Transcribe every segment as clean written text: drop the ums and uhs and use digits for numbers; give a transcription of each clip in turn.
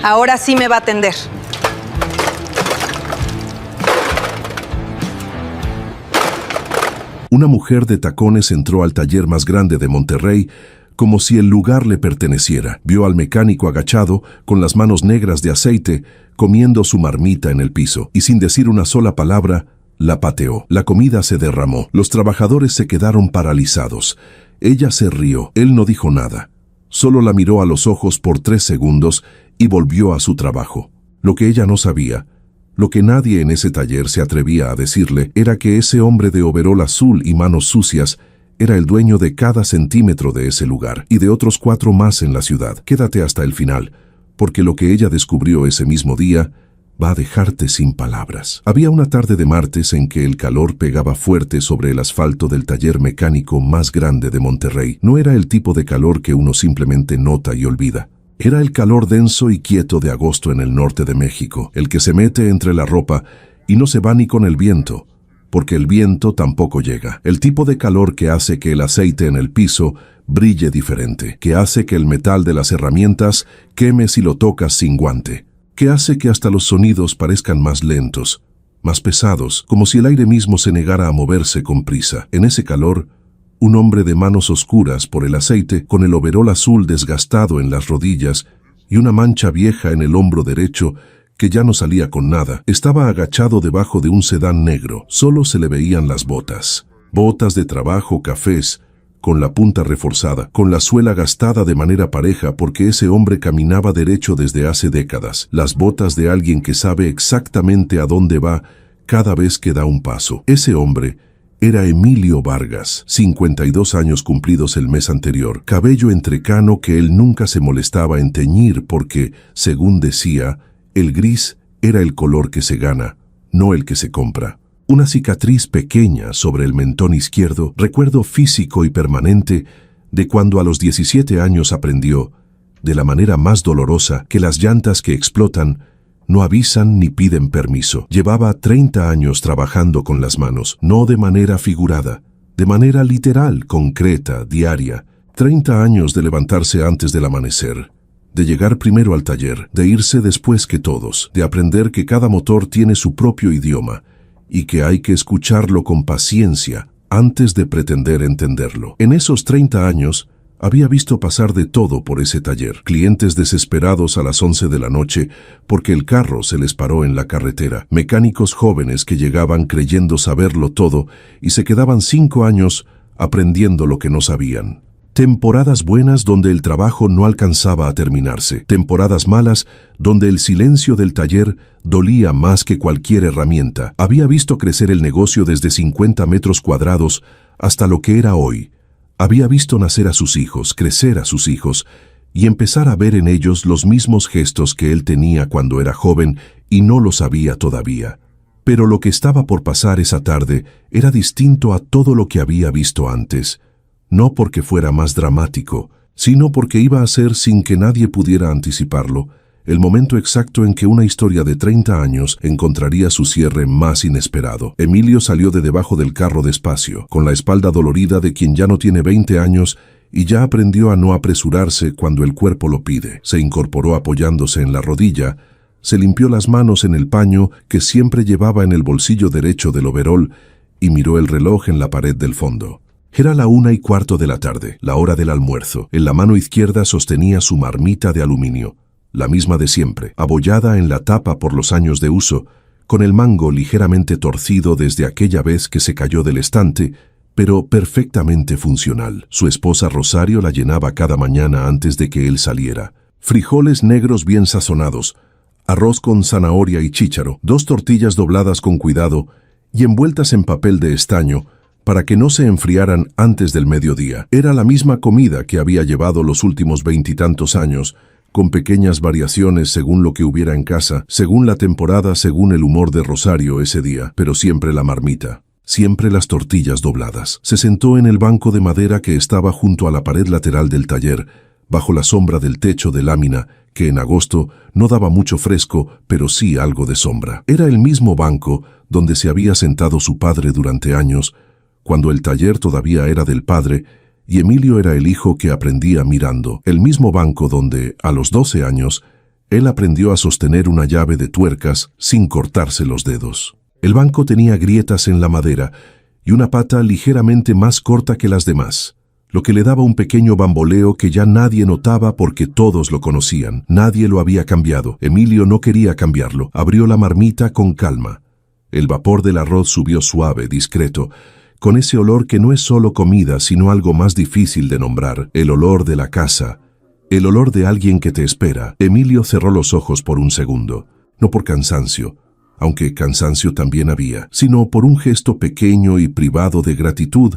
Ahora sí me va a atender. Una mujer de tacones entró al taller más grande de Monterrey como si el lugar le perteneciera. Vio al mecánico agachado, con las manos negras de aceite, comiendo su marmita en el piso, y sin decir una sola palabra, la pateó. La comida se derramó. Los trabajadores se quedaron paralizados. Ella se rió. Él no dijo nada. Solo la miró a los ojos por 3 segundos y volvió a su trabajo. Lo que ella no sabía, lo que nadie en ese taller se atrevía a decirle, era que ese hombre de overol azul y manos sucias era el dueño de cada centímetro de ese lugar y de otros 4 más en la ciudad. Quédate hasta el final, porque lo que ella descubrió ese mismo día va a dejarte sin palabras. Había una tarde de martes en que el calor pegaba fuerte sobre el asfalto del taller mecánico más grande de Monterrey. No era el tipo de calor que uno simplemente nota y olvida. Era el calor denso y quieto de agosto en el norte de México, el que se mete entre la ropa y no se va ni con el viento, porque el viento tampoco llega. El tipo de calor que hace que el aceite en el piso brille diferente, que hace que el metal de las herramientas queme si lo tocas sin guante, que hace que hasta los sonidos parezcan más lentos, más pesados, como si el aire mismo se negara a moverse con prisa. En ese calor, un hombre de manos oscuras por el aceite, con el overol azul desgastado en las rodillas y una mancha vieja en el hombro derecho que ya no salía con nada, estaba agachado debajo de un sedán negro. Solo se le veían las botas. Botas de trabajo cafés, con la punta reforzada, con la suela gastada de manera pareja porque ese hombre caminaba derecho desde hace décadas. Las botas de alguien que sabe exactamente a dónde va cada vez que da un paso. Ese hombre era Emilio Vargas, 52 años cumplidos el mes anterior, cabello entrecano que él nunca se molestaba en teñir porque, según decía, el gris era el color que se gana, no el que se compra. Una cicatriz pequeña sobre el mentón izquierdo, recuerdo físico y permanente de cuando a los 17 años aprendió, de la manera más dolorosa, que las llantas que explotan no avisan ni piden permiso. Llevaba 30 años trabajando con las manos, no de manera figurada, de manera literal, concreta, diaria. 30 años de levantarse antes del amanecer, de llegar primero al taller, de irse después que todos, de aprender que cada motor tiene su propio idioma y que hay que escucharlo con paciencia antes de pretender entenderlo. En esos 30 años, había visto pasar de todo por ese taller. Clientes desesperados a las 11 de la noche porque el carro se les paró en la carretera. Mecánicos jóvenes que llegaban creyendo saberlo todo y se quedaban 5 años aprendiendo lo que no sabían. Temporadas buenas donde el trabajo no alcanzaba a terminarse. Temporadas malas donde el silencio del taller dolía más que cualquier herramienta. Había visto crecer el negocio desde 50 metros cuadrados hasta lo que era hoy. Había visto nacer a sus hijos, crecer a sus hijos, y empezar a ver en ellos los mismos gestos que él tenía cuando era joven y no lo sabía todavía. Pero lo que estaba por pasar esa tarde era distinto a todo lo que había visto antes, no porque fuera más dramático, sino porque iba a ser, sin que nadie pudiera anticiparlo, el momento exacto en que una historia de 30 años encontraría su cierre más inesperado. Emilio salió de debajo del carro despacio, con la espalda dolorida de quien ya no tiene 20 años y ya aprendió a no apresurarse cuando el cuerpo lo pide. Se incorporó apoyándose en la rodilla, se limpió las manos en el paño que siempre llevaba en el bolsillo derecho del overol y miró el reloj en la pared del fondo. Era la 1:15 de la tarde, la hora del almuerzo. En la mano izquierda sostenía su marmita de aluminio, la misma de siempre, abollada en la tapa por los años de uso, con el mango ligeramente torcido desde aquella vez que se cayó del estante, pero perfectamente funcional. Su esposa Rosario la llenaba cada mañana antes de que él saliera. Frijoles negros bien sazonados, arroz con zanahoria y chícharo, 2 tortillas dobladas con cuidado y envueltas en papel de estaño, para que no se enfriaran antes del mediodía. Era la misma comida que había llevado los últimos 20 y tantos años, con pequeñas variaciones según lo que hubiera en casa, según la temporada, según el humor de Rosario ese día, pero siempre la marmita, siempre las tortillas dobladas. Se sentó en el banco de madera que estaba junto a la pared lateral del taller, bajo la sombra del techo de lámina, que en agosto no daba mucho fresco, pero sí algo de sombra. Era el mismo banco donde se había sentado su padre durante años, cuando el taller todavía era del padre, y Emilio era el hijo que aprendía mirando. El mismo banco donde, a los 12 años, Él aprendió a sostener una llave de tuercas sin cortarse los dedos. El banco tenía grietas en la madera y una pata ligeramente más corta que las demás, lo que le daba un pequeño bamboleo que ya nadie notaba porque todos lo conocían. Nadie lo había cambiado. Emilio no quería cambiarlo. Abrió la marmita con calma. El vapor del arroz subió suave, discreto, con ese olor que no es solo comida, sino algo más difícil de nombrar, el olor de la casa, el olor de alguien que te espera. Emilio cerró los ojos por un segundo, no por cansancio, aunque cansancio también había, sino por un gesto pequeño y privado de gratitud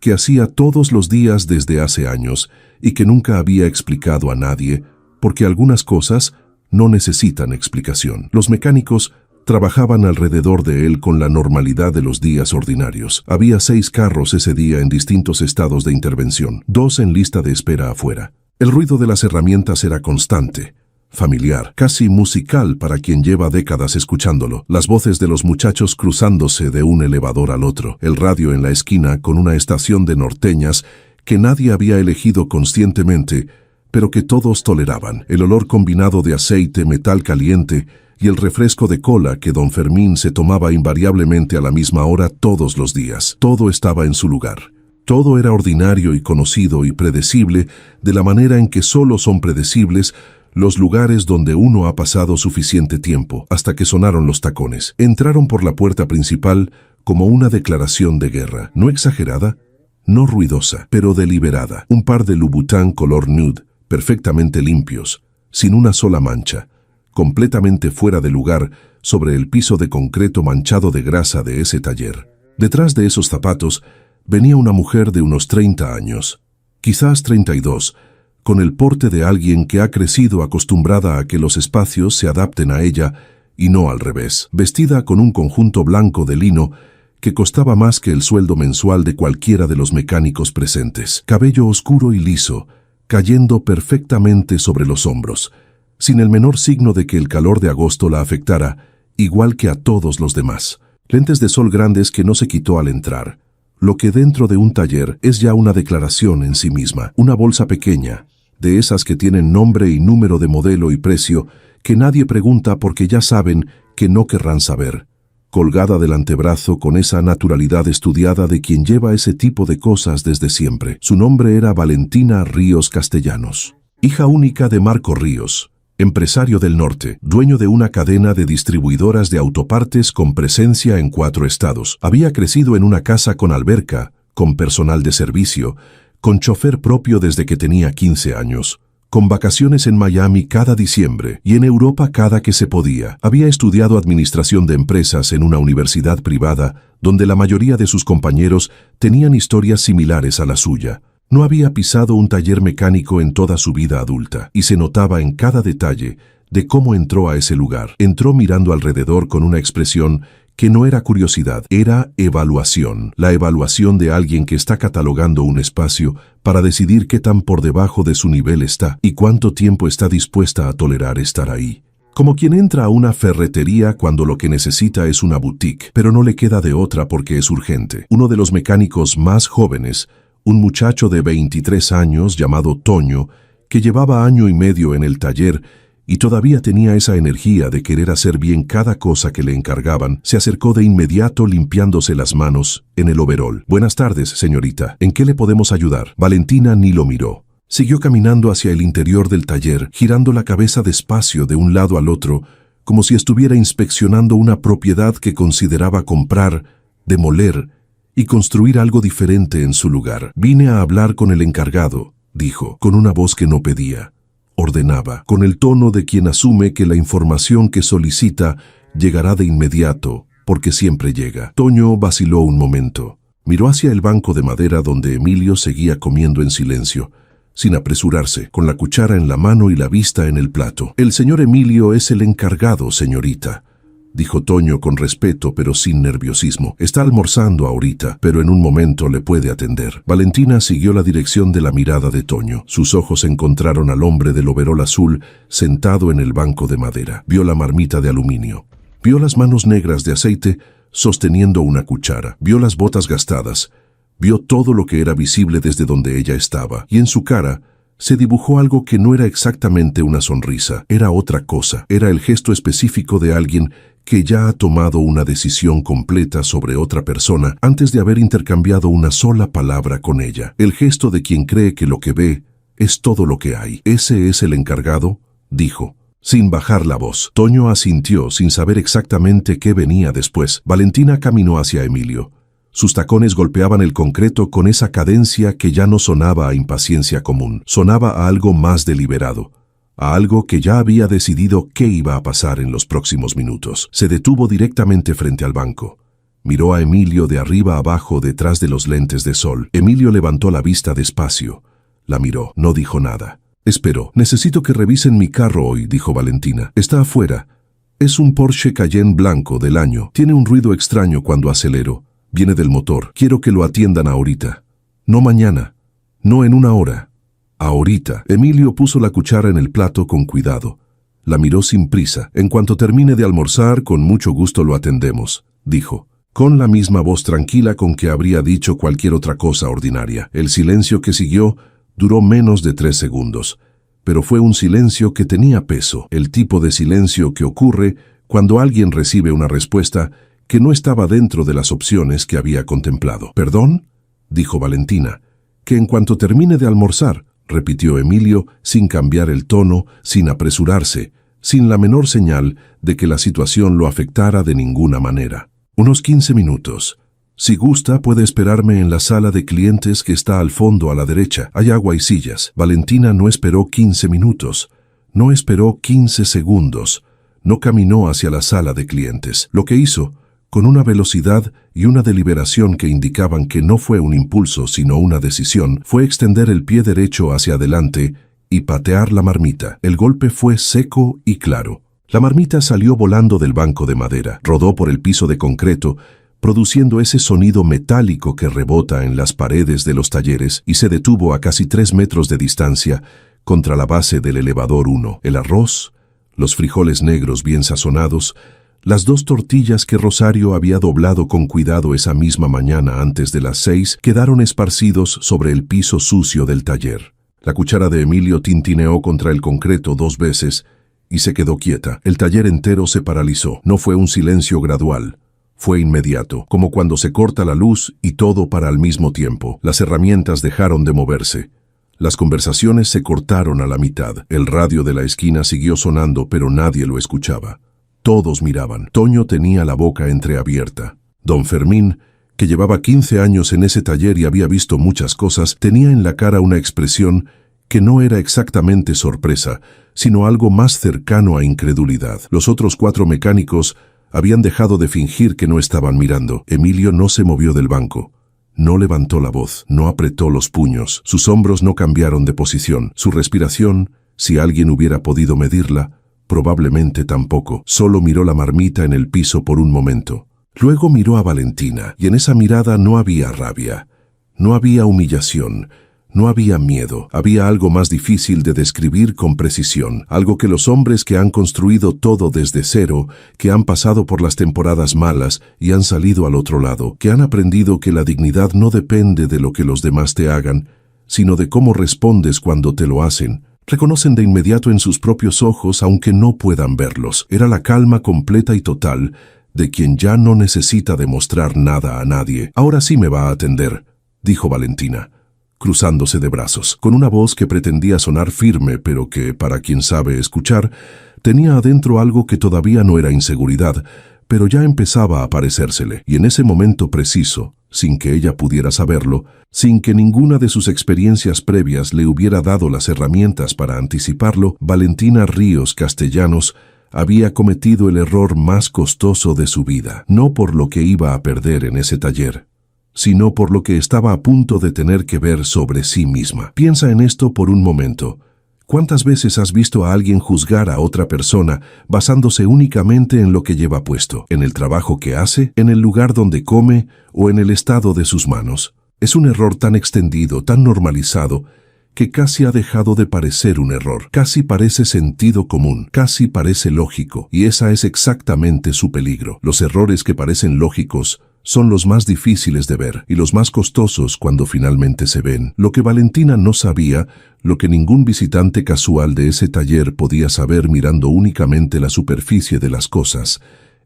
que hacía todos los días desde hace años y que nunca había explicado a nadie, porque algunas cosas no necesitan explicación. Los mecánicos trabajaban alrededor de él con la normalidad de los días ordinarios. Había 6 carros ese día en distintos estados de intervención, 2 en lista de espera afuera. El ruido de las herramientas era constante, familiar, casi musical para quien lleva décadas escuchándolo. Las voces de los muchachos cruzándose de un elevador al otro, el radio en la esquina con una estación de norteñas que nadie había elegido conscientemente, pero que todos toleraban, el olor combinado de aceite, metal caliente y el refresco de cola que don Fermín se tomaba invariablemente a la misma hora todos los días. Todo estaba en su lugar. Todo era ordinario y conocido y predecible de la manera en que solo son predecibles los lugares donde uno ha pasado suficiente tiempo, hasta que sonaron los tacones. Entraron por la puerta principal como una declaración de guerra, no exagerada, no ruidosa, pero deliberada. Un par de Louboutin color nude, perfectamente limpios, sin una sola mancha, completamente fuera de lugar sobre el piso de concreto manchado de grasa de ese taller. Detrás de esos zapatos venía una mujer de unos 30 años, quizás 32, con el porte de alguien que ha crecido acostumbrada a que los espacios se adapten a ella y no al revés, vestida con un conjunto blanco de lino que costaba más que el sueldo mensual de cualquiera de los mecánicos presentes. Cabello oscuro y liso, cayendo perfectamente sobre los hombros, sin el menor signo de que el calor de agosto la afectara, igual que a todos los demás. Lentes de sol grandes que no se quitó al entrar. Lo que dentro de un taller es ya una declaración en sí misma. Una bolsa pequeña, de esas que tienen nombre y número de modelo y precio, que nadie pregunta porque ya saben que no querrán saber. Colgada del antebrazo con esa naturalidad estudiada de quien lleva ese tipo de cosas desde siempre. Su nombre era Valentina Ríos Castellanos, hija única de Marco Ríos, empresario del norte, dueño de una cadena de distribuidoras de autopartes con presencia en 4 estados. Había crecido en una casa con alberca, con personal de servicio, con chofer propio desde que tenía 15 años, con vacaciones en Miami cada diciembre y en Europa cada que se podía. Había estudiado administración de empresas en una universidad privada donde la mayoría de sus compañeros tenían historias similares a la suya. No había pisado un taller mecánico en toda su vida adulta, y se notaba en cada detalle de cómo entró a ese lugar. Entró mirando alrededor con una expresión que no era curiosidad, era evaluación. La evaluación de alguien que está catalogando un espacio para decidir qué tan por debajo de su nivel está y cuánto tiempo está dispuesta a tolerar estar ahí. Como quien entra a una ferretería cuando lo que necesita es una boutique, pero no le queda de otra porque es urgente. Uno de los mecánicos más jóvenes, un muchacho de 23 años llamado Toño, que llevaba año y medio en el taller y todavía tenía esa energía de querer hacer bien cada cosa que le encargaban, se acercó de inmediato limpiándose las manos en el overol. «Buenas tardes, señorita. ¿En qué le podemos ayudar?» Valentina ni lo miró. Siguió caminando hacia el interior del taller, girando la cabeza despacio de un lado al otro, como si estuviera inspeccionando una propiedad que consideraba comprar, demoler y construir algo diferente en su lugar. «Vine a hablar con el encargado», dijo, con una voz que no pedía. Ordenaba, con el tono de quien asume que la información que solicita llegará de inmediato, porque siempre llega. Toño vaciló un momento. Miró hacia el banco de madera donde Emilio seguía comiendo en silencio, sin apresurarse, con la cuchara en la mano y la vista en el plato. «El señor Emilio es el encargado, señorita», dijo Toño con respeto pero sin nerviosismo. «Está almorzando ahorita, pero en un momento le puede atender». Valentina siguió la dirección de la mirada de Toño. Sus ojos encontraron al hombre del overol azul sentado en el banco de madera. Vio la marmita de aluminio. Vio las manos negras de aceite sosteniendo una cuchara. Vio las botas gastadas. Vio todo lo que era visible desde donde ella estaba. Y en su cara Se dibujó algo que no era exactamente una sonrisa, era otra cosa. Era el gesto específico de alguien que ya ha tomado una decisión completa sobre otra persona antes de haber intercambiado una sola palabra con ella. El gesto de quien cree que lo que ve es todo lo que hay. «¿Ese es el encargado?», dijo, sin bajar la voz. Toño asintió sin saber exactamente qué venía después. Valentina caminó hacia Emilio. Sus tacones golpeaban el concreto con esa cadencia que ya no sonaba a impaciencia común. Sonaba a algo más deliberado, a algo que ya había decidido qué iba a pasar en los próximos minutos. Se detuvo directamente frente al banco. Miró a Emilio de arriba abajo detrás de los lentes de sol. Emilio levantó la vista despacio. La miró. No dijo nada. «Espero. Necesito que revisen mi carro hoy», dijo Valentina. «Está afuera. Es un Porsche Cayenne blanco del año. Tiene un ruido extraño cuando acelero. Viene del motor. Quiero que lo atiendan ahorita. No mañana. No en una hora. Ahorita». Emilio puso la cuchara en el plato con cuidado. La miró sin prisa. «En cuanto termine de almorzar, con mucho gusto lo atendemos», dijo, con la misma voz tranquila con que habría dicho cualquier otra cosa ordinaria. El silencio que siguió duró menos de 3 segundos, pero fue un silencio que tenía peso, el tipo de silencio que ocurre cuando alguien recibe una respuesta que no estaba dentro de las opciones que había contemplado. «¿Perdón?», dijo Valentina. «Que en cuanto termine de almorzar», repitió Emilio, sin cambiar el tono, sin apresurarse, sin la menor señal de que la situación lo afectara de ninguna manera. «Unos 15 minutos. Si gusta, puede esperarme en la sala de clientes que está al fondo a la derecha. Hay agua y sillas». Valentina no esperó 15 minutos. No esperó 15 segundos. No caminó hacia la sala de clientes. Lo que hizo, con una velocidad y una deliberación que indicaban que no fue un impulso sino una decisión, fue extender el pie derecho hacia adelante y patear la marmita. El golpe fue seco y claro. La marmita salió volando del banco de madera, rodó por el piso de concreto, produciendo ese sonido metálico que rebota en las paredes de los talleres, y se detuvo a casi 3 metros de distancia contra la base del elevador 1. El arroz, los frijoles negros bien sazonados, las 2 tortillas que Rosario había doblado con cuidado esa misma mañana antes de las 6 quedaron esparcidos sobre el piso sucio del taller. La cuchara de Emilio tintineó contra el concreto 2 veces y se quedó quieta. El taller entero se paralizó. No fue un silencio gradual. Fue inmediato, como cuando se corta la luz y todo para al mismo tiempo. Las herramientas dejaron de moverse. Las conversaciones se cortaron a la mitad. El radio de la esquina siguió sonando, pero nadie lo escuchaba. Todos miraban. Toño tenía la boca entreabierta. Don Fermín, que llevaba 15 años en ese taller y había visto muchas cosas, tenía en la cara una expresión que no era exactamente sorpresa, sino algo más cercano a incredulidad. Los otros 4 mecánicos habían dejado de fingir que no estaban mirando. Emilio no se movió del banco. No levantó la voz, no apretó los puños. Sus hombros no cambiaron de posición. Su respiración, si alguien hubiera podido medirla, probablemente tampoco. Solo miró la marmita en el piso por un momento. Luego miró a Valentina, y en esa mirada no había rabia, no había humillación, no había miedo. Había algo más difícil de describir con precisión, algo que los hombres que han construido todo desde cero, que han pasado por las temporadas malas y han salido al otro lado, que han aprendido que la dignidad no depende de lo que los demás te hagan, sino de cómo respondes cuando te lo hacen, reconocen de inmediato en sus propios ojos aunque no puedan verlos. Era la calma completa y total de quien ya no necesita demostrar nada a nadie. «Ahora sí me va a atender», dijo Valentina, cruzándose de brazos, con una voz que pretendía sonar firme, pero que, para quien sabe escuchar, tenía adentro algo que todavía no era inseguridad, pero ya empezaba a parecérsele. Y en ese momento preciso, sin que ella pudiera saberlo, sin que ninguna de sus experiencias previas le hubiera dado las herramientas para anticiparlo, Valentina Ríos Castellanos había cometido el error más costoso de su vida, no por lo que iba a perder en ese taller, sino por lo que estaba a punto de tener que ver sobre sí misma. Piensa en esto por un momento. ¿Cuántas veces has visto a alguien juzgar a otra persona basándose únicamente en lo que lleva puesto, en el trabajo que hace, en el lugar donde come o en el estado de sus manos? Es un error tan extendido, tan normalizado, que casi ha dejado de parecer un error. Casi parece sentido común, casi parece lógico, y esa es exactamente su peligro. Los errores que parecen lógicos son los más difíciles de ver y los más costosos cuando finalmente se ven. Lo que Valentina no sabía lo que ningún visitante casual de ese taller podía saber mirando únicamente la superficie de las cosas,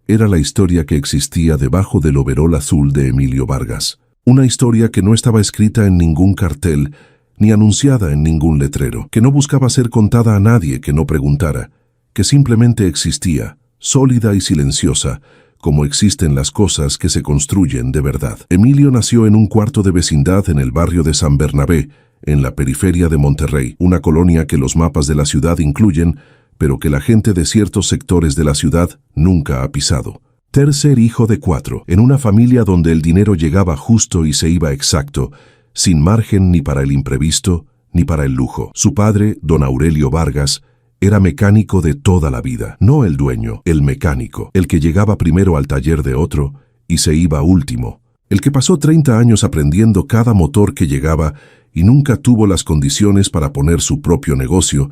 era la historia que existía debajo del overol azul de Emilio Vargas. Una historia que no estaba escrita en ningún cartel, ni anunciada en ningún letrero, que no buscaba ser contada a nadie que no preguntara, que simplemente existía, sólida y silenciosa, como existen las cosas que se construyen de verdad. Emilio nació en un cuarto de vecindad en el barrio de San Bernabé, en la periferia de Monterrey, una colonia que los mapas de la ciudad incluyen, pero que la gente de ciertos sectores de la ciudad nunca ha pisado. Tercer hijo de 4, en una familia donde el dinero llegaba justo y se iba exacto, sin margen ni para el imprevisto ni para el lujo. Su padre, don Aurelio Vargas, era mecánico de toda la vida, no el dueño, el mecánico, el que llegaba primero al taller de otro y se iba último, el que pasó 30 años aprendiendo cada motor que llegaba y nunca tuvo las condiciones para poner su propio negocio,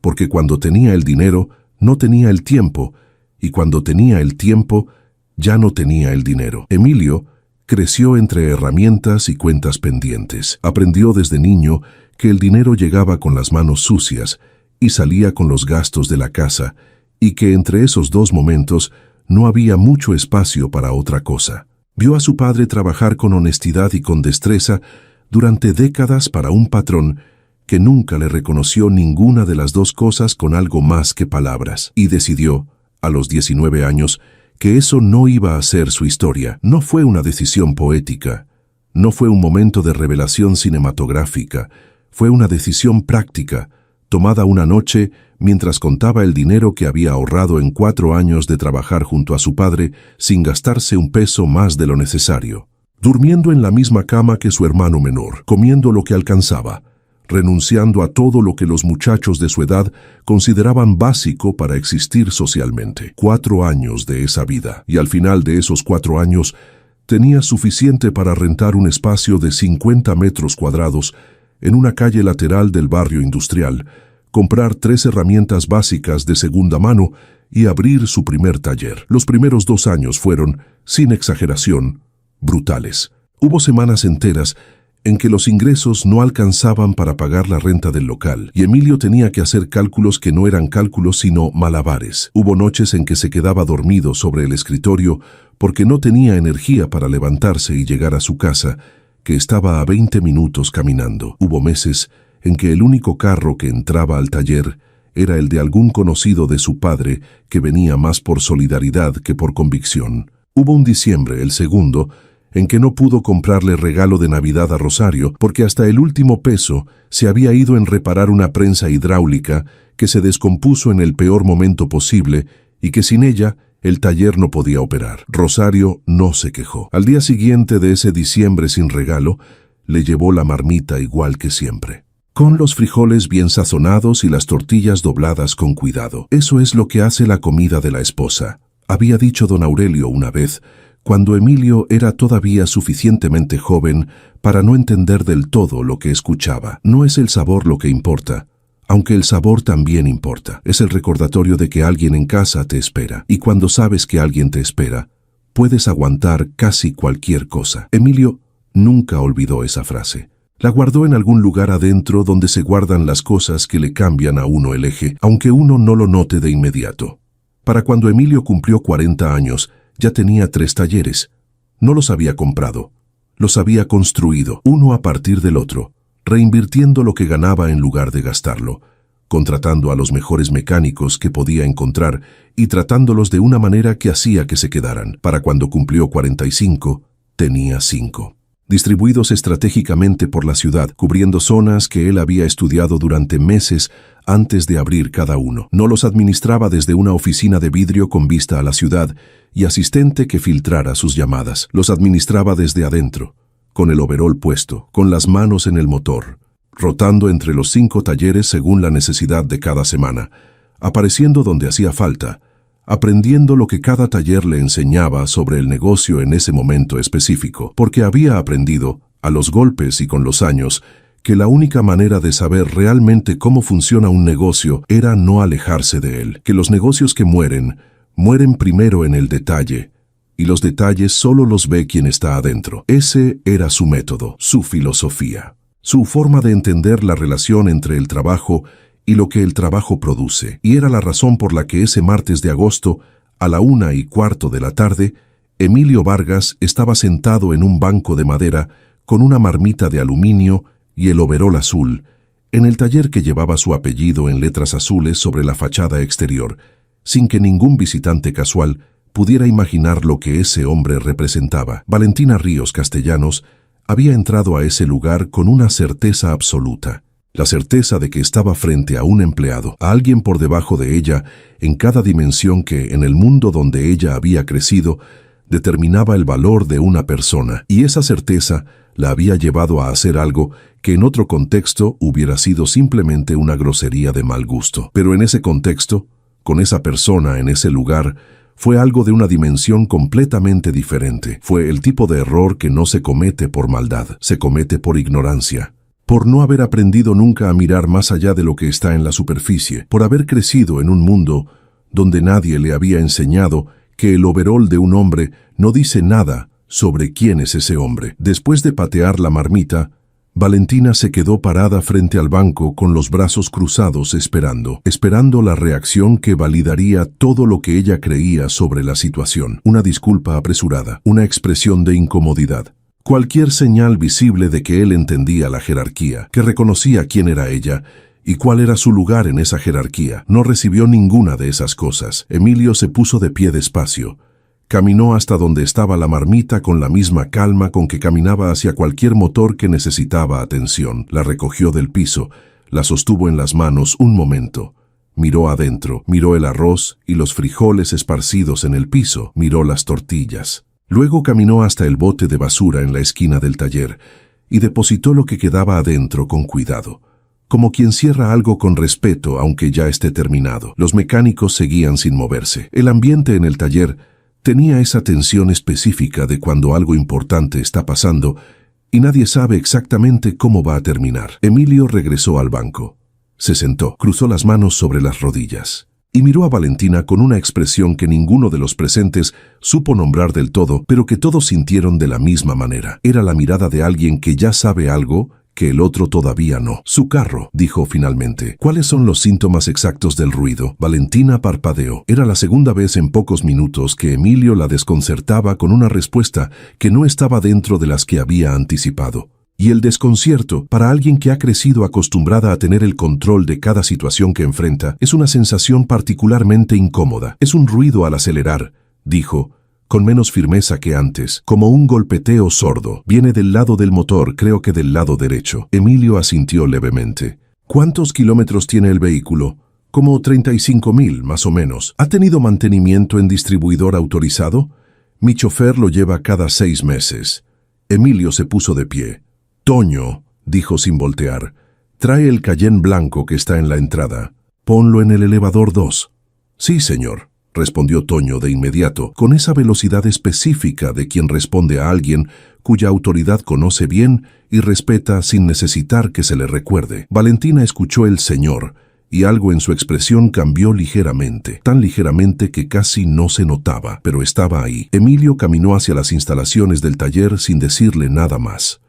porque cuando tenía el dinero no tenía el tiempo, y cuando tenía el tiempo ya no tenía el dinero. Emilio creció entre herramientas y cuentas pendientes. Aprendió desde niño que el dinero llegaba con las manos sucias y salía con los gastos de la casa, y que entre esos dos momentos no había mucho espacio para otra cosa. Vio a su padre trabajar con honestidad y con destreza durante décadas para un patrón que nunca le reconoció ninguna de las dos cosas con algo más que palabras, y decidió, a los 19 años, que eso no iba a ser su historia. No fue una decisión poética, no fue un momento de revelación cinematográfica, fue una decisión práctica, tomada una noche mientras contaba el dinero que había ahorrado en 4 años de trabajar junto a su padre sin gastarse un peso más de lo necesario. Durmiendo en la misma cama que su hermano menor, comiendo lo que alcanzaba, renunciando a todo lo que los muchachos de su edad consideraban básico para existir socialmente. 4 años de esa vida, y al final de esos 4 años tenía suficiente para rentar un espacio de 50 metros cuadrados en una calle lateral del barrio industrial, comprar 3 herramientas básicas de segunda mano y abrir su primer taller. Los primeros 2 años fueron, sin exageración, brutales. Hubo semanas enteras en que los ingresos no alcanzaban para pagar la renta del local, y Emilio tenía que hacer cálculos que no eran cálculos sino malabares. Hubo noches en que se quedaba dormido sobre el escritorio porque no tenía energía para levantarse y llegar a su casa, que estaba a 20 minutos caminando. Hubo meses en que el único carro que entraba al taller era el de algún conocido de su padre que venía más por solidaridad que por convicción. Hubo un diciembre, el segundo, en que no pudo comprarle regalo de Navidad a Rosario porque hasta el último peso se había ido en reparar una prensa hidráulica que se descompuso en el peor momento posible y que sin ella el taller no podía operar. Rosario no se quejó. Al día siguiente de ese diciembre sin regalo, le llevó la marmita igual que siempre, con los frijoles bien sazonados y las tortillas dobladas con cuidado. Eso es lo que hace la comida de la esposa, había dicho don Aurelio una vez, cuando Emilio era todavía suficientemente joven para no entender del todo lo que escuchaba. No es el sabor lo que importa, aunque el sabor también importa. Es el recordatorio de que alguien en casa te espera, y cuando sabes que alguien te espera, puedes aguantar casi cualquier cosa. Emilio nunca olvidó esa frase. La guardó en algún lugar adentro donde se guardan las cosas que le cambian a uno el eje, aunque uno no lo note de inmediato. Para cuando Emilio cumplió 40 años, ya tenía 3 talleres. No los había comprado, los había construido, uno a partir del otro, reinvirtiendo lo que ganaba en lugar de gastarlo, contratando a los mejores mecánicos que podía encontrar y tratándolos de una manera que hacía que se quedaran. Para cuando cumplió 45, tenía 5. Distribuidos estratégicamente por la ciudad, cubriendo zonas que él había estudiado durante meses antes de abrir cada uno. No los administraba desde una oficina de vidrio con vista a la ciudad y asistente que filtrara sus llamadas. Los administraba desde adentro, con el overol puesto, con las manos en el motor, rotando entre los 5 talleres según la necesidad de cada semana, apareciendo donde hacía falta, aprendiendo lo que cada taller le enseñaba sobre el negocio en ese momento específico, porque había aprendido, a los golpes y con los años, que la única manera de saber realmente cómo funciona un negocio era no alejarse de él, que los negocios que mueren primero en el detalle, y los detalles solo los ve quien está adentro. Ese era su método, su filosofía. su forma de entender la relación entre el trabajo y lo que el trabajo produce, y era la razón por la que ese martes de agosto, a la 1:15 de la tarde, Emilio Vargas estaba sentado en un banco de madera con una marmita de aluminio y el overol azul, en el taller que llevaba su apellido en letras azules sobre la fachada exterior, sin que ningún visitante casual pudiera imaginar lo que ese hombre representaba. Valentina Ríos Castellanos había entrado a ese lugar con una certeza absoluta, la certeza de que estaba frente a un empleado, a alguien por debajo de ella, en cada dimensión que, en el mundo donde ella había crecido, determinaba el valor de una persona, y esa certeza la había llevado a hacer algo que en otro contexto hubiera sido simplemente una grosería de mal gusto. Pero en ese contexto, con esa persona en ese lugar, fue algo de una dimensión completamente diferente. Fue el tipo de error que no se comete por maldad, se comete por ignorancia, por no haber aprendido nunca a mirar más allá de lo que está en la superficie, por haber crecido en un mundo donde nadie le había enseñado que el overol de un hombre no dice nada sobre quién es ese hombre. Después de patear la marmita, Valentina se quedó parada frente al banco con los brazos cruzados esperando la reacción que validaría todo lo que ella creía sobre la situación. Una disculpa apresurada, una expresión de incomodidad, cualquier señal visible de que él entendía la jerarquía, que reconocía quién era ella y cuál era su lugar en esa jerarquía. No recibió ninguna de esas cosas. Emilio se puso de pie despacio. Caminó hasta donde estaba la marmita con la misma calma con que caminaba hacia cualquier motor que necesitaba atención. La recogió del piso, la sostuvo en las manos un momento. Miró adentro, miró el arroz y los frijoles esparcidos en el piso, miró las tortillas. Luego caminó hasta el bote de basura en la esquina del taller y depositó lo que quedaba adentro con cuidado, como quien cierra algo con respeto aunque ya esté terminado. Los mecánicos seguían sin moverse. El ambiente en el taller tenía esa tensión específica de cuando algo importante está pasando y nadie sabe exactamente cómo va a terminar. Emilio regresó al banco. Se sentó, cruzó las manos sobre las rodillas y miró a Valentina con una expresión que ninguno de los presentes supo nombrar del todo, pero que todos sintieron de la misma manera. Era la mirada de alguien que ya sabe algo que el otro todavía no. Su carro, dijo finalmente. ¿Cuáles son los síntomas exactos del ruido? Valentina parpadeó. Era la segunda vez en pocos minutos que Emilio la desconcertaba con una respuesta que no estaba dentro de las que había anticipado. Y el desconcierto, para alguien que ha crecido acostumbrada a tener el control de cada situación que enfrenta, es una sensación particularmente incómoda. Es un ruido al acelerar, dijo, con menos firmeza que antes, como un golpeteo sordo. Viene del lado del motor, creo que del lado derecho. Emilio asintió levemente. ¿Cuántos kilómetros tiene el vehículo? Como 35.000, más o menos. ¿Ha tenido mantenimiento en distribuidor autorizado? Mi chofer lo lleva cada 6 meses. Emilio se puso de pie. Toño, dijo sin voltear, trae el Cayenne blanco que está en la entrada. Ponlo en el elevador 2. Sí, señor, respondió Toño de inmediato, con esa velocidad específica de quien responde a alguien cuya autoridad conoce bien y respeta sin necesitar que se le recuerde. Valentina escuchó el señor, y algo en su expresión cambió ligeramente, tan ligeramente que casi no se notaba, pero estaba ahí. Emilio caminó hacia las instalaciones del taller sin decirle nada más.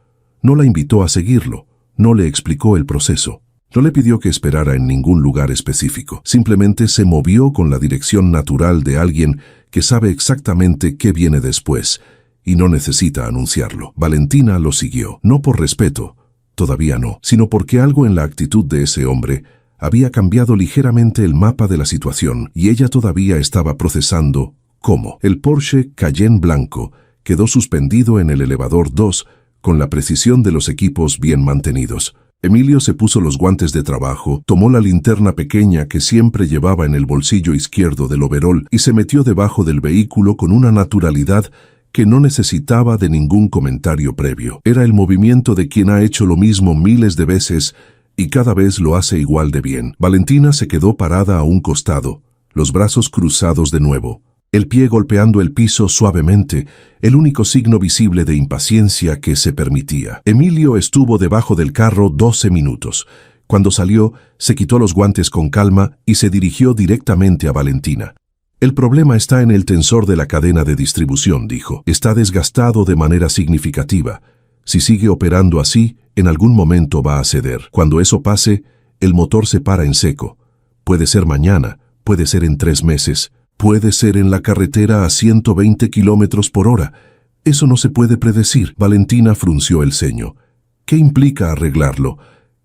No la invitó a seguirlo, no le explicó el proceso. No le pidió que esperara en ningún lugar específico. Simplemente se movió con la dirección natural de alguien que sabe exactamente qué viene después y no necesita anunciarlo. Valentina lo siguió, no por respeto, todavía no, sino porque algo en la actitud de ese hombre había cambiado ligeramente el mapa de la situación y ella todavía estaba procesando cómo. El Porsche Cayenne blanco quedó suspendido en el elevador 2 con la precisión de los equipos bien mantenidos. Emilio se puso los guantes de trabajo, tomó la linterna pequeña que siempre llevaba en el bolsillo izquierdo del overol y se metió debajo del vehículo con una naturalidad que no necesitaba de ningún comentario previo. Era el movimiento de quien ha hecho lo mismo miles de veces y cada vez lo hace igual de bien. Valentina se quedó parada a un costado, los brazos cruzados de nuevo, el pie golpeando el piso suavemente, el único signo visible de impaciencia que se permitía. Emilio estuvo debajo del carro 12 minutos. Cuando salió, se quitó los guantes con calma y se dirigió directamente a Valentina. El problema está en el tensor de la cadena de distribución, dijo. Está desgastado de manera significativa. Si sigue operando así, en algún momento va a ceder. Cuando eso pase, el motor se para en seco. Puede ser mañana, puede ser en 3 meses, puede ser en la carretera a 120 kilómetros por hora. Eso no se puede predecir. Valentina frunció el ceño. ¿Qué implica arreglarlo?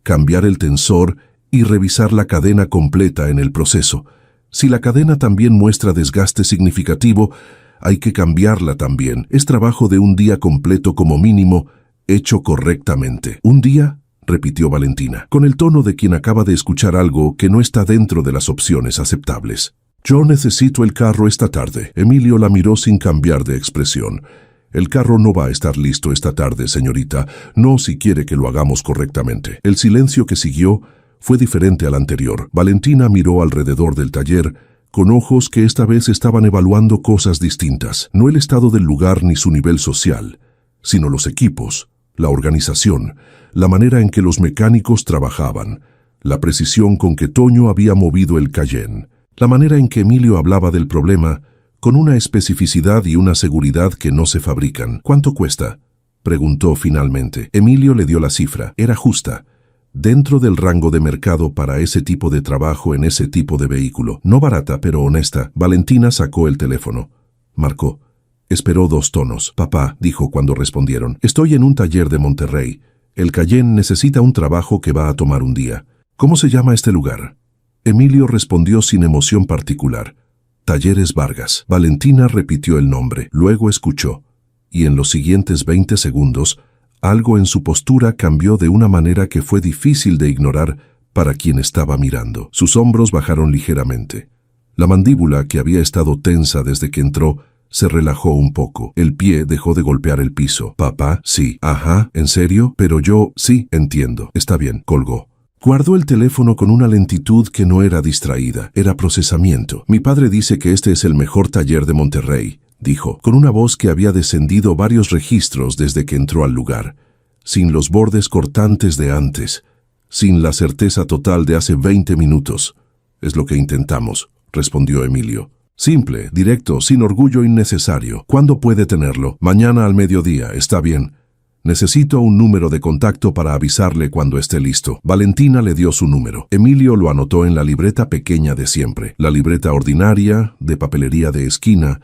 Cambiar el tensor y revisar la cadena completa en el proceso. Si la cadena también muestra desgaste significativo, hay que cambiarla también. Es trabajo de un día completo como mínimo, hecho correctamente. ¿Un día?, repitió Valentina, con el tono de quien acaba de escuchar algo que no está dentro de las opciones aceptables. Yo necesito el carro esta tarde. Emilio la miró sin cambiar de expresión. El carro no va a estar listo esta tarde, señorita, no si quiere que lo hagamos correctamente. El silencio que siguió fue diferente al anterior. Valentina miró alrededor del taller, con ojos que esta vez estaban evaluando cosas distintas. No el estado del lugar ni su nivel social, sino los equipos, la organización, la manera en que los mecánicos trabajaban, la precisión con que Toño había movido el Cayenne, la manera en que Emilio hablaba del problema, con una especificidad y una seguridad que no se fabrican. ¿Cuánto cuesta?, preguntó finalmente. Emilio le dio la cifra. Era justa, dentro del rango de mercado para ese tipo de trabajo en ese tipo de vehículo. No barata, pero honesta. Valentina sacó el teléfono. Marcó. Esperó 2 tonos. Papá, dijo cuando respondieron. Estoy en un taller de Monterrey. El Cayenne necesita un trabajo que va a tomar un día. ¿Cómo se llama este lugar? Emilio respondió sin emoción particular. Talleres Vargas. Valentina repitió el nombre. Luego escuchó. Y en los siguientes 20 segundos, algo en su postura cambió de una manera que fue difícil de ignorar para quien estaba mirando. Sus hombros bajaron ligeramente. La mandíbula, que había estado tensa desde que entró, se relajó un poco. El pie dejó de golpear el piso. Papá, sí. Ajá, ¿en serio? Pero yo, sí, entiendo. Está bien, colgó. Guardó el teléfono con una lentitud que no era distraída, era procesamiento. Mi padre dice que este es el mejor taller de Monterrey, dijo, con una voz que había descendido varios registros desde que entró al lugar, sin los bordes cortantes de antes, sin la certeza total de hace 20 minutos. Es lo que intentamos, respondió Emilio. Simple, directo, sin orgullo innecesario. ¿Cuándo puede tenerlo? Mañana al mediodía, está bien. Necesito un número de contacto para avisarle cuando esté listo. Valentina le dio su número. Emilio lo anotó en la libreta pequeña de siempre, la libreta ordinaria, de papelería de esquina,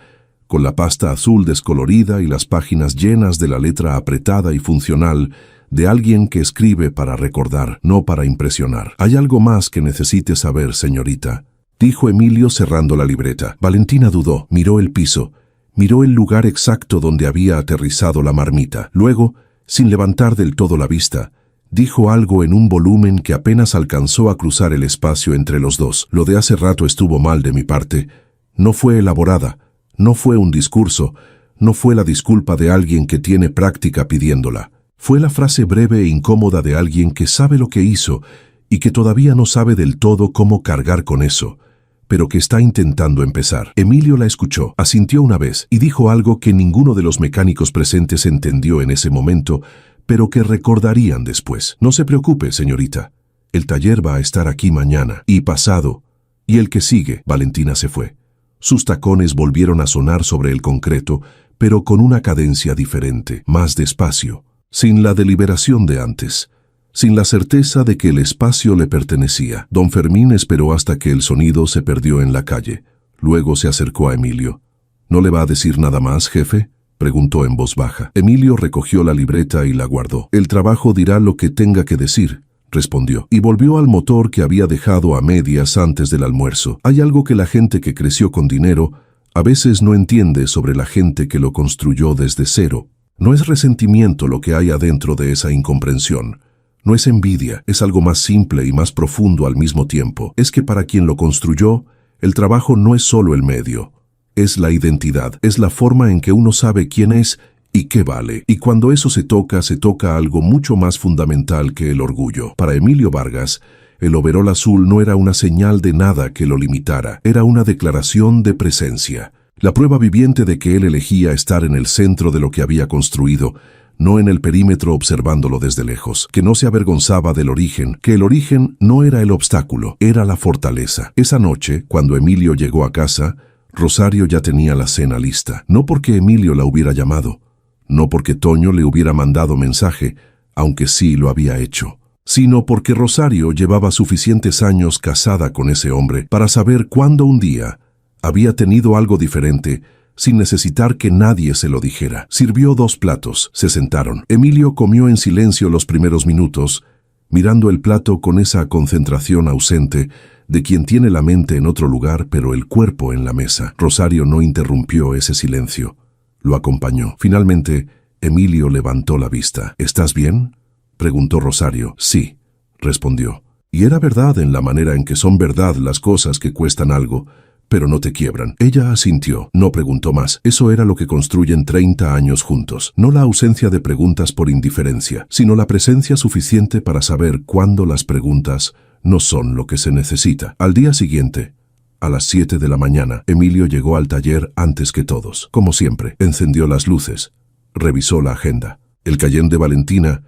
con la pasta azul descolorida y las páginas llenas de la letra apretada y funcional de alguien que escribe para recordar, no para impresionar. Hay algo más que necesite saber, señorita, dijo Emilio cerrando la libreta. Valentina dudó, miró el piso, miró el lugar exacto donde había aterrizado la marmita. Luego, sin levantar del todo la vista, dijo algo en un volumen que apenas alcanzó a cruzar el espacio entre los dos. Lo de hace rato estuvo mal de mi parte. No fue elaborada, no fue un discurso, no fue la disculpa de alguien que tiene práctica pidiéndola. Fue la frase breve e incómoda de alguien que sabe lo que hizo y que todavía no sabe del todo cómo cargar con eso, pero que está intentando empezar. Emilio la escuchó, asintió una vez y dijo algo que ninguno de los mecánicos presentes entendió en ese momento, pero que recordarían después. No se preocupe, señorita. El taller va a estar aquí mañana y pasado. Y el que sigue. Valentina se fue. Sus tacones volvieron a sonar sobre el concreto, pero con una cadencia diferente, más despacio, sin la deliberación de antes, sin la certeza de que el espacio le pertenecía. Don Fermín esperó hasta que el sonido se perdió en la calle. Luego se acercó a Emilio. ¿No le va a decir nada más, jefe?, preguntó en voz baja. Emilio recogió la libreta y la guardó. El trabajo dirá lo que tenga que decir, respondió, y volvió al motor que había dejado a medias antes del almuerzo. Hay algo que la gente que creció con dinero a veces no entiende sobre la gente que lo construyó desde cero. No es resentimiento lo que hay adentro de esa incomprensión. No es envidia, es algo más simple y más profundo al mismo tiempo. Es que para quien lo construyó, el trabajo no es solo el medio. Es la identidad, es la forma en que uno sabe quién es y qué vale. Y cuando eso se toca algo mucho más fundamental que el orgullo. Para Emilio Vargas, el overol azul no era una señal de nada que lo limitara, era una declaración de presencia. La prueba viviente de que él elegía estar en el centro de lo que había construido, no en el perímetro observándolo desde lejos, que no se avergonzaba del origen, que el origen no era el obstáculo, era la fortaleza. Esa noche, cuando Emilio llegó a casa, Rosario ya tenía la cena lista, no porque Emilio la hubiera llamado, no porque Toño le hubiera mandado mensaje, aunque sí lo había hecho, sino porque Rosario llevaba suficientes años casada con ese hombre para saber cuándo un día había tenido algo diferente sin necesitar que nadie se lo dijera. Sirvió 2 platos, se sentaron. Emilio comió en silencio los primeros minutos, mirando el plato con esa concentración ausente de quien tiene la mente en otro lugar pero el cuerpo en la mesa. Rosario no interrumpió ese silencio, lo acompañó. Finalmente, Emilio levantó la vista. ¿Estás bien?, preguntó Rosario. Sí, respondió. Y era verdad en la manera en que son verdad las cosas que cuestan algo, pero no te quiebran. Ella asintió, no preguntó más. Eso era lo que construyen 30 años juntos. No la ausencia de preguntas por indiferencia, sino la presencia suficiente para saber cuándo las preguntas no son lo que se necesita. Al día siguiente, a las 7 de la mañana, Emilio llegó al taller antes que todos. Como siempre, encendió las luces, revisó la agenda. El Cayenne de Valentina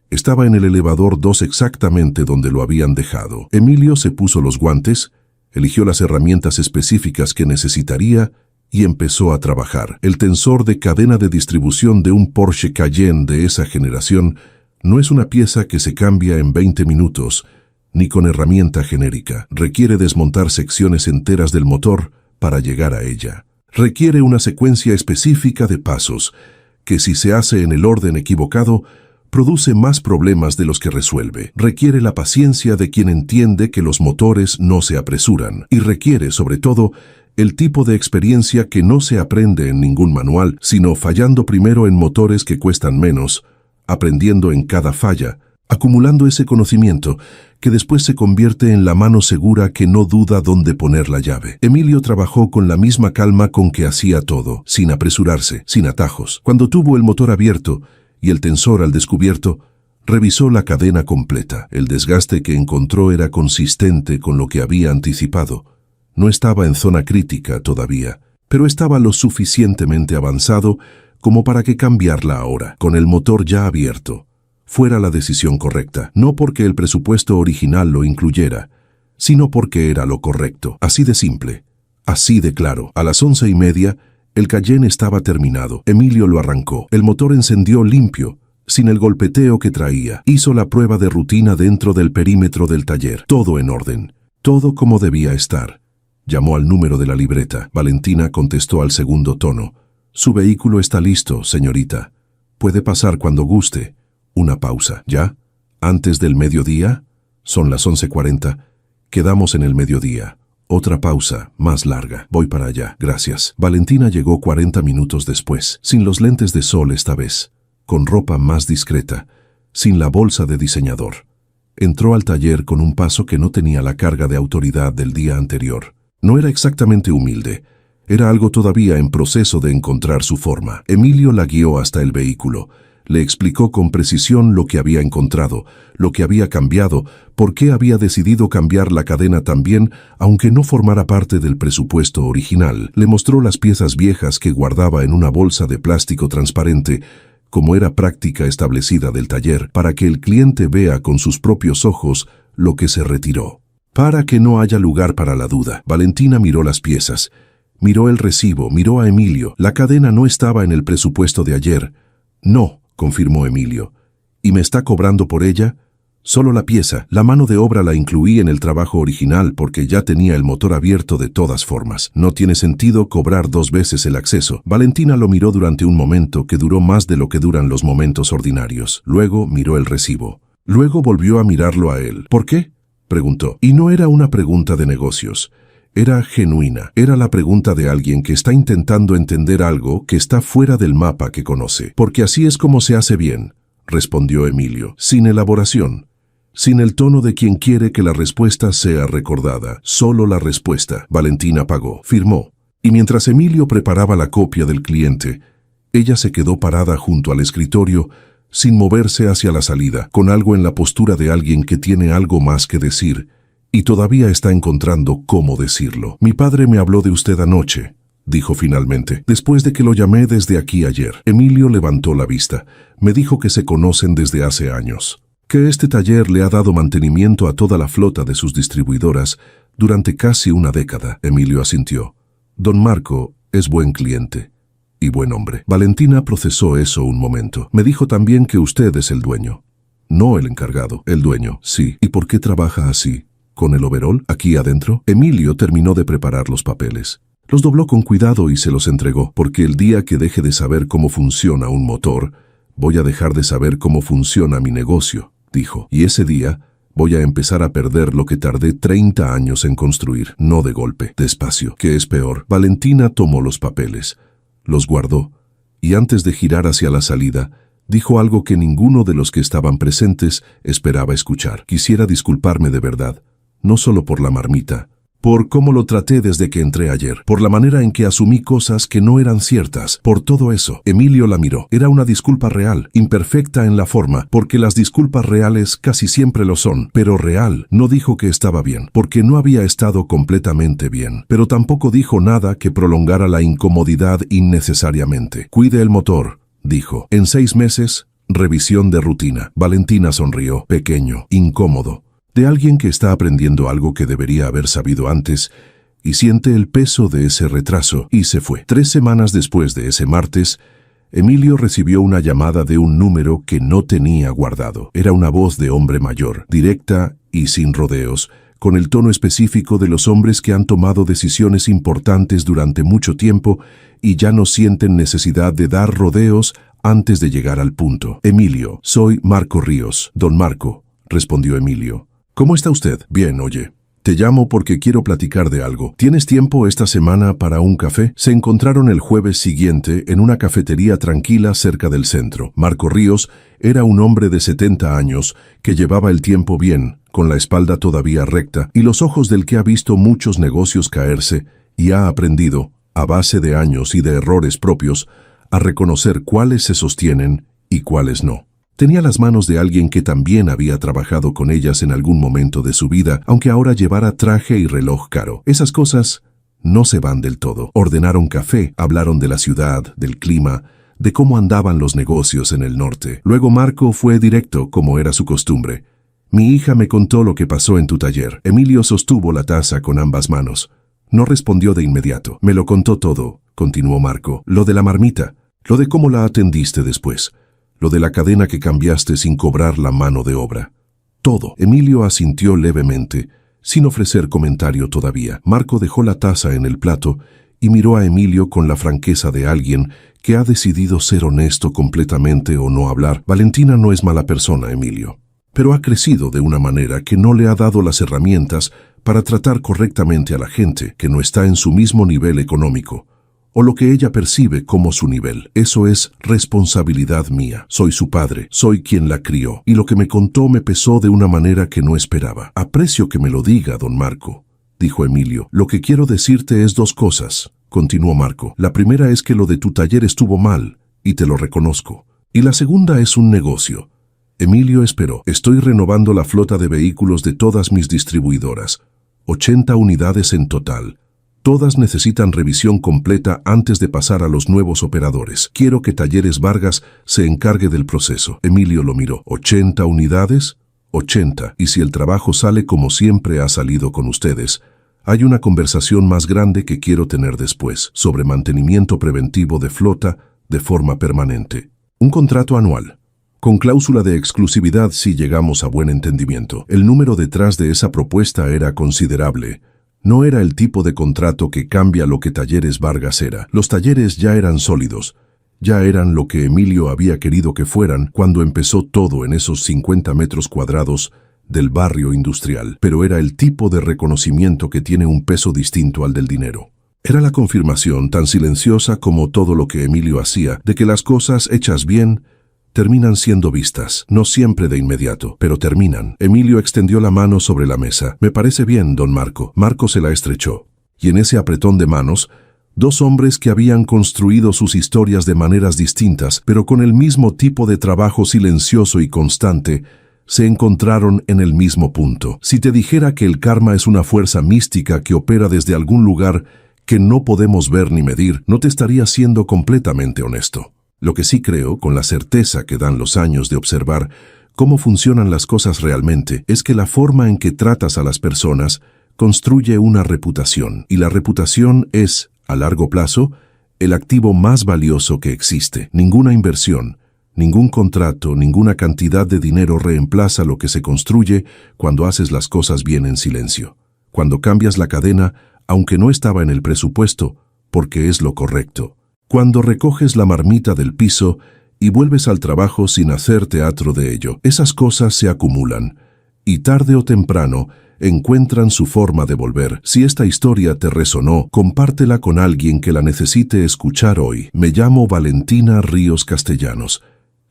estaba en el elevador 2 exactamente donde lo habían dejado. Emilio se puso los guantes, eligió las herramientas específicas que necesitaría y empezó a trabajar. El tensor de cadena de distribución de un Porsche Cayenne de esa generación no es una pieza que se cambia en 20 minutos, ni con herramienta genérica. Requiere desmontar secciones enteras del motor para llegar a ella. Requiere una secuencia específica de pasos, que si se hace en el orden equivocado, produce más problemas de los que resuelve. Requiere la paciencia de quien entiende que los motores no se apresuran. Y requiere, sobre todo, el tipo de experiencia que no se aprende en ningún manual, sino fallando primero en motores que cuestan menos, aprendiendo en cada falla, acumulando ese conocimiento que después se convierte en la mano segura que no duda dónde poner la llave. Emilio trabajó con la misma calma con que hacía todo, sin apresurarse, sin atajos. Cuando tuvo el motor abierto y el tensor al descubierto, revisó la cadena completa. El desgaste que encontró era consistente con lo que había anticipado. No estaba en zona crítica todavía, pero estaba lo suficientemente avanzado como para que cambiarla ahora, con el motor ya abierto, fuera la decisión correcta, no porque el presupuesto original lo incluyera, sino porque era lo correcto. Así de simple, así de claro. A las 11:30, el Cayenne estaba terminado. Emilio lo arrancó. El motor encendió limpio, sin el golpeteo que traía. Hizo la prueba de rutina dentro del perímetro del taller. Todo en orden, todo como debía estar. Llamó al número de la libreta. Valentina contestó al segundo tono. Su vehículo está listo, señorita. Puede pasar cuando guste. Una pausa. ¿Ya? ¿Antes del mediodía? Son las 11:40. Quedamos en el mediodía. Otra pausa, más larga. Voy para allá. Gracias. Valentina llegó 40 minutos después, sin los lentes de sol esta vez, con ropa más discreta, sin la bolsa de diseñador. Entró al taller con un paso que no tenía la carga de autoridad del día anterior. No era exactamente humilde. Era algo todavía en proceso de encontrar su forma. Emilio la guió hasta el vehículo. Le explicó con precisión lo que había encontrado, lo que había cambiado, por qué había decidido cambiar la cadena también, aunque no formara parte del presupuesto original. Le mostró las piezas viejas que guardaba en una bolsa de plástico transparente, como era práctica establecida del taller, para que el cliente vea con sus propios ojos lo que se retiró. Para que no haya lugar para la duda, Valentina miró las piezas, miró el recibo, miró a Emilio. La cadena no estaba en el presupuesto de ayer. No, confirmó Emilio. ¿Y me está cobrando por ella? Solo la pieza. La mano de obra la incluí en el trabajo original porque ya tenía el motor abierto de todas formas. No tiene sentido cobrar 2 veces el acceso. Valentina lo miró durante un momento que duró más de lo que duran los momentos ordinarios. Luego miró el recibo. Luego volvió a mirarlo a él. ¿Por qué?, preguntó. Y no era una pregunta de negocios. Era genuina. Era la pregunta de alguien que está intentando entender algo que está fuera del mapa que conoce. Porque así es como se hace bien, respondió Emilio, sin elaboración, sin el tono de quien quiere que la respuesta sea recordada. Solo la respuesta. Valentina pagó, firmó. Y mientras Emilio preparaba la copia del cliente, ella se quedó parada junto al escritorio, sin moverse hacia la salida, con algo en la postura de alguien que tiene algo más que decir, y todavía está encontrando cómo decirlo. Mi padre me habló de usted anoche, dijo finalmente, después de que lo llamé desde aquí ayer. Emilio levantó la vista. Me dijo que se conocen desde hace años, que este taller le ha dado mantenimiento a toda la flota de sus distribuidoras durante casi una década. Emilio asintió. Don Marco es buen cliente. y buen hombre. Valentina procesó eso un momento. Me dijo también que usted es el dueño. No el encargado, el dueño, sí. ¿Y por qué trabaja así? ¿Con el overol aquí adentro? Emilio terminó de preparar los papeles. Los dobló con cuidado y se los entregó, porque el día que deje de saber cómo funciona un motor, voy a dejar de saber cómo funciona mi negocio, dijo. Y ese día voy a empezar a perder lo que tardé 30 años en construir, no de golpe, despacio. ¿Qué es peor? Valentina tomó los papeles, los guardó, y antes de girar hacia la salida, dijo algo que ninguno de los que estaban presentes esperaba escuchar. Quisiera disculparme de verdad, no solo por la marmita, por cómo lo traté desde que entré ayer, por la manera en que asumí cosas que no eran ciertas, por todo eso. Emilio la miró. Era una disculpa real, imperfecta en la forma, porque las disculpas reales casi siempre lo son, pero real. No dijo que estaba bien, porque no había estado completamente bien, pero tampoco dijo nada que prolongara la incomodidad innecesariamente. Cuide el motor, dijo. En 6 meses, revisión de rutina. Valentina sonrió, pequeño, incómodo, de alguien que está aprendiendo algo que debería haber sabido antes y siente el peso de ese retraso, y se fue. 3 semanas después de ese martes, Emilio recibió una llamada de un número que no tenía guardado. Era una voz de hombre mayor, directa y sin rodeos, con el tono específico de los hombres que han tomado decisiones importantes durante mucho tiempo y ya no sienten necesidad de dar rodeos antes de llegar al punto. Emilio, soy Marco Ríos. Don Marco, respondió Emilio. ¿Cómo está usted? Bien, oye. Te llamo porque quiero platicar de algo. ¿Tienes tiempo esta semana para un café? Se encontraron el jueves siguiente en una cafetería tranquila cerca del centro. Marco Ríos era un hombre de 70 años que llevaba el tiempo bien, con la espalda todavía recta y los ojos del que ha visto muchos negocios caerse y ha aprendido, a base de años y de errores propios, a reconocer cuáles se sostienen y cuáles no. Tenía las manos de alguien que también había trabajado con ellas en algún momento de su vida, aunque ahora llevara traje y reloj caro. Esas cosas no se van del todo. Ordenaron café, hablaron de la ciudad, del clima, de cómo andaban los negocios en el norte. Luego Marco fue directo, como era su costumbre. Mi hija me contó lo que pasó en tu taller. Emilio sostuvo la taza con ambas manos. No respondió de inmediato. Me lo contó todo, continuó Marco. Lo de la marmita, lo de cómo la atendiste después, lo de la cadena que cambiaste sin cobrar la mano de obra. Todo. Emilio asintió levemente, sin ofrecer comentario todavía. Marco dejó la taza en el plato y miró a Emilio con la franqueza de alguien que ha decidido ser honesto completamente o no hablar. Valentina no es mala persona, Emilio, pero ha crecido de una manera que no le ha dado las herramientas para tratar correctamente a la gente que no está en su mismo nivel económico, o lo que ella percibe como su nivel. Eso es responsabilidad mía. Soy su padre, soy quien la crió, y lo que me contó me pesó de una manera que no esperaba. Aprecio que me lo diga, don Marco, dijo Emilio. Lo que quiero decirte es 2 cosas, continuó Marco. La primera es que lo de tu taller estuvo mal, y te lo reconozco. Y la segunda es un negocio. Emilio esperó. Estoy renovando la flota de vehículos de todas mis distribuidoras. 80 unidades en total. Todas necesitan revisión completa antes de pasar a los nuevos operadores. Quiero que Talleres Vargas se encargue del proceso. Emilio lo miró. ¿80 unidades? 80. Y si el trabajo sale como siempre ha salido con ustedes, hay una conversación más grande que quiero tener después, sobre mantenimiento preventivo de flota de forma permanente. Un contrato anual, con cláusula de exclusividad si llegamos a buen entendimiento. El número detrás de esa propuesta era considerable. No era el tipo de contrato que cambia lo que Talleres Vargas era. Los talleres ya eran sólidos, ya eran lo que Emilio había querido que fueran cuando empezó todo en esos 50 metros cuadrados del barrio industrial, pero era el tipo de reconocimiento que tiene un peso distinto al del dinero. Era la confirmación, tan silenciosa como todo lo que Emilio hacía, de que las cosas hechas bien terminan siendo vistas, no siempre de inmediato, pero terminan. Emilio extendió la mano sobre la mesa. Me parece bien, don Marco. Marco se la estrechó. Y en ese apretón de manos, 2 hombres que habían construido sus historias de maneras distintas, pero con el mismo tipo de trabajo silencioso y constante, se encontraron en el mismo punto. Si te dijera que el karma es una fuerza mística que opera desde algún lugar que no podemos ver ni medir, no te estaría siendo completamente honesto. Lo que sí creo, con la certeza que dan los años de observar cómo funcionan las cosas realmente, es que la forma en que tratas a las personas construye una reputación, y la reputación es, a largo plazo, el activo más valioso que existe. Ninguna inversión, ningún contrato, ninguna cantidad de dinero reemplaza lo que se construye cuando haces las cosas bien en silencio. Cuando cambias la cadena, aunque no estaba en el presupuesto, porque es lo correcto. Cuando recoges la marmita del piso y vuelves al trabajo sin hacer teatro de ello. Esas cosas se acumulan y tarde o temprano encuentran su forma de volver. Si esta historia te resonó, compártela con alguien que la necesite escuchar hoy. Me llamo Valentina Ríos Castellanos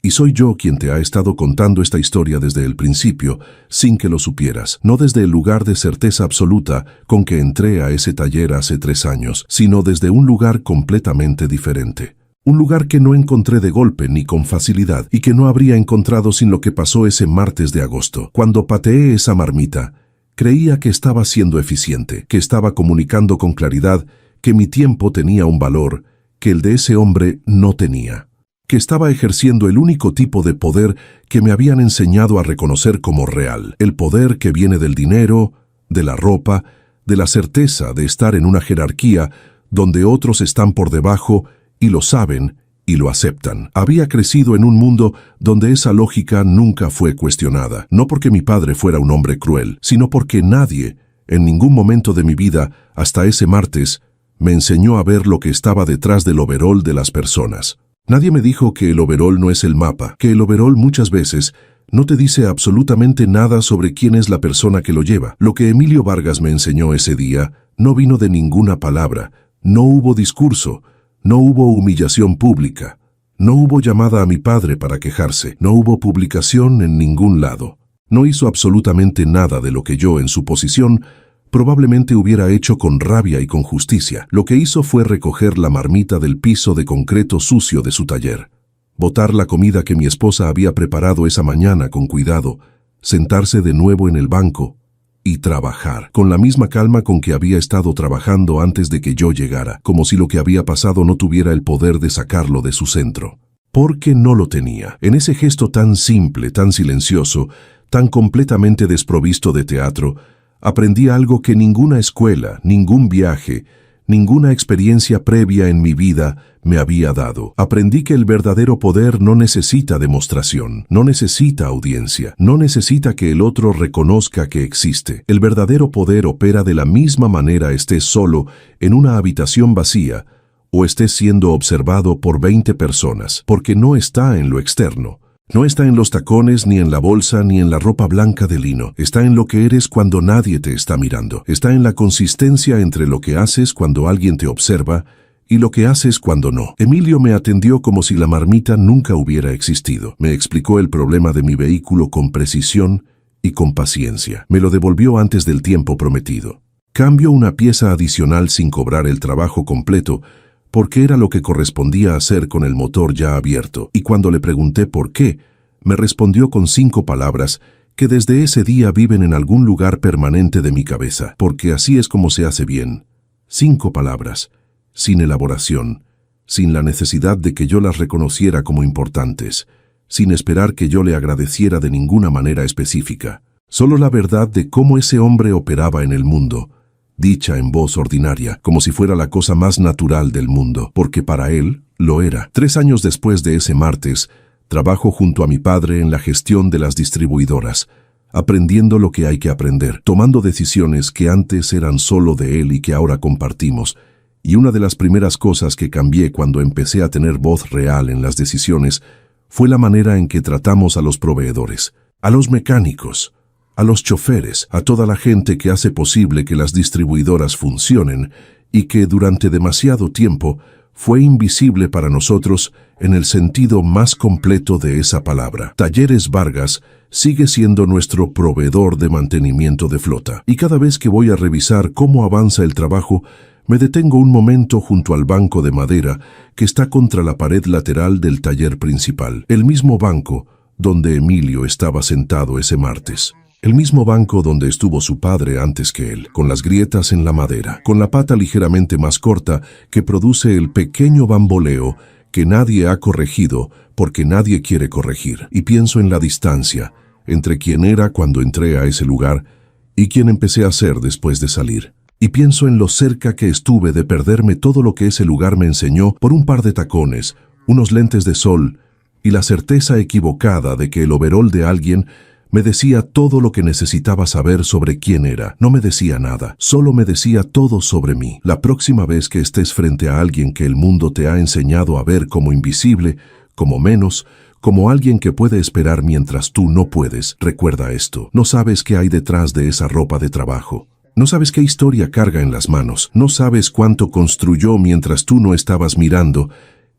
y soy yo quien te ha estado contando esta historia desde el principio, sin que lo supieras. No desde el lugar de certeza absoluta con que entré a ese taller hace 3 años, sino desde un lugar completamente diferente. Un lugar que no encontré de golpe ni con facilidad y que no habría encontrado sin lo que pasó ese martes de agosto. Cuando pateé esa marmita, creía que estaba siendo eficiente, que estaba comunicando con claridad que mi tiempo tenía un valor que el de ese hombre no tenía, que estaba ejerciendo el único tipo de poder que me habían enseñado a reconocer como real, el poder que viene del dinero, de la ropa, de la certeza de estar en una jerarquía donde otros están por debajo y lo saben y lo aceptan. Había crecido en un mundo donde esa lógica nunca fue cuestionada, no porque mi padre fuera un hombre cruel, sino porque nadie, en ningún momento de mi vida, hasta ese martes, me enseñó a ver lo que estaba detrás del overol de las personas. Nadie me dijo que el overol no es el mapa, que el overol muchas veces no te dice absolutamente nada sobre quién es la persona que lo lleva. Lo que Emilio Vargas me enseñó ese día no vino de ninguna palabra, no hubo discurso, no hubo humillación pública, no hubo llamada a mi padre para quejarse, no hubo publicación en ningún lado. No hizo absolutamente nada de lo que yo, en su posición, probablemente hubiera hecho con rabia y con justicia. Lo que hizo fue recoger la marmita del piso de concreto sucio de su taller, botar la comida que mi esposa había preparado esa mañana con cuidado, sentarse de nuevo en el banco y trabajar, con la misma calma con que había estado trabajando antes de que yo llegara, como si lo que había pasado no tuviera el poder de sacarlo de su centro. Porque no lo tenía. En ese gesto tan simple, tan silencioso, tan completamente desprovisto de teatro, aprendí algo que ninguna escuela, ningún viaje, ninguna experiencia previa en mi vida me había dado. Aprendí que el verdadero poder no necesita demostración, no necesita audiencia, no necesita que el otro reconozca que existe. El verdadero poder opera de la misma manera estés solo en una habitación vacía o estés siendo observado por 20 personas, porque no está en lo externo. No está en los tacones, ni en la bolsa, ni en la ropa blanca de lino. Está en lo que eres cuando nadie te está mirando. Está en la consistencia entre lo que haces cuando alguien te observa y lo que haces cuando no. Emilio me atendió como si la marmita nunca hubiera existido. Me explicó el problema de mi vehículo con precisión y con paciencia. Me lo devolvió antes del tiempo prometido. Cambio una pieza adicional sin cobrar el trabajo completo, porque era lo que correspondía hacer con el motor ya abierto, y cuando le pregunté por qué, me respondió con 5 palabras que desde ese día viven en algún lugar permanente de mi cabeza, porque así es como se hace bien. 5 palabras, sin elaboración, sin la necesidad de que yo las reconociera como importantes, sin esperar que yo le agradeciera de ninguna manera específica. Solo la verdad de cómo ese hombre operaba en el mundo, dicha en voz ordinaria, como si fuera la cosa más natural del mundo, porque para él lo era. 3 años después de ese martes, trabajo junto a mi padre en la gestión de las distribuidoras, aprendiendo lo que hay que aprender, tomando decisiones que antes eran solo de él y que ahora compartimos. Y una de las primeras cosas que cambié cuando empecé a tener voz real en las decisiones fue la manera en que tratamos a los proveedores, a los mecánicos, a los choferes, a toda la gente que hace posible que las distribuidoras funcionen y que durante demasiado tiempo fue invisible para nosotros en el sentido más completo de esa palabra. Talleres Vargas sigue siendo nuestro proveedor de mantenimiento de flota, y cada vez que voy a revisar cómo avanza el trabajo, me detengo un momento junto al banco de madera que está contra la pared lateral del taller principal, el mismo banco donde Emilio estaba sentado ese martes. El mismo banco donde estuvo su padre antes que él, con las grietas en la madera, con la pata ligeramente más corta que produce el pequeño bamboleo que nadie ha corregido porque nadie quiere corregir. Y pienso en la distancia entre quien era cuando entré a ese lugar y quien empecé a ser después de salir. y pienso en lo cerca que estuve de perderme todo lo que ese lugar me enseñó por un par de tacones, unos lentes de sol y la certeza equivocada de que el overol de alguien me decía todo lo que necesitaba saber sobre quién era. No me decía nada, solo me decía todo sobre mí. La próxima vez que estés frente a alguien que el mundo te ha enseñado a ver como invisible, como menos, como alguien que puede esperar mientras tú no puedes, recuerda esto. No sabes qué hay detrás de esa ropa de trabajo. No sabes qué historia carga en las manos. No sabes cuánto construyó mientras tú no estabas mirando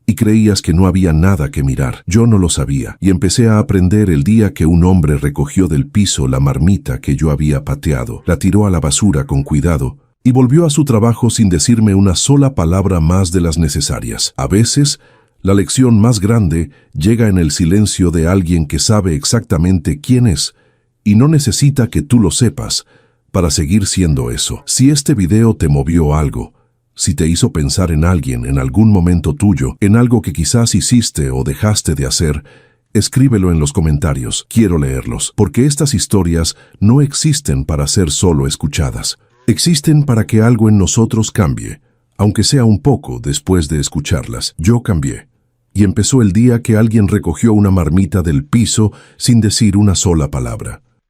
y creías que no había nada que mirar. Yo no lo sabía, y empecé a aprender el día que un hombre recogió del piso la marmita que yo había pateado, la tiró a la basura con cuidado y volvió a su trabajo sin decirme una sola palabra más de las necesarias. A veces, la lección más grande llega en el silencio de alguien que sabe exactamente quién es y no necesita que tú lo sepas para seguir siendo eso. Si este video te movió algo, si te hizo pensar en alguien en algún momento tuyo, en algo que quizás hiciste o dejaste de hacer, escríbelo en los comentarios. Quiero leerlos, porque estas historias no existen para ser solo escuchadas. Existen para que algo en nosotros cambie, aunque sea un poco después de escucharlas. Yo cambié. Y empezó el día que alguien recogió una marmita del piso sin decir una sola palabra.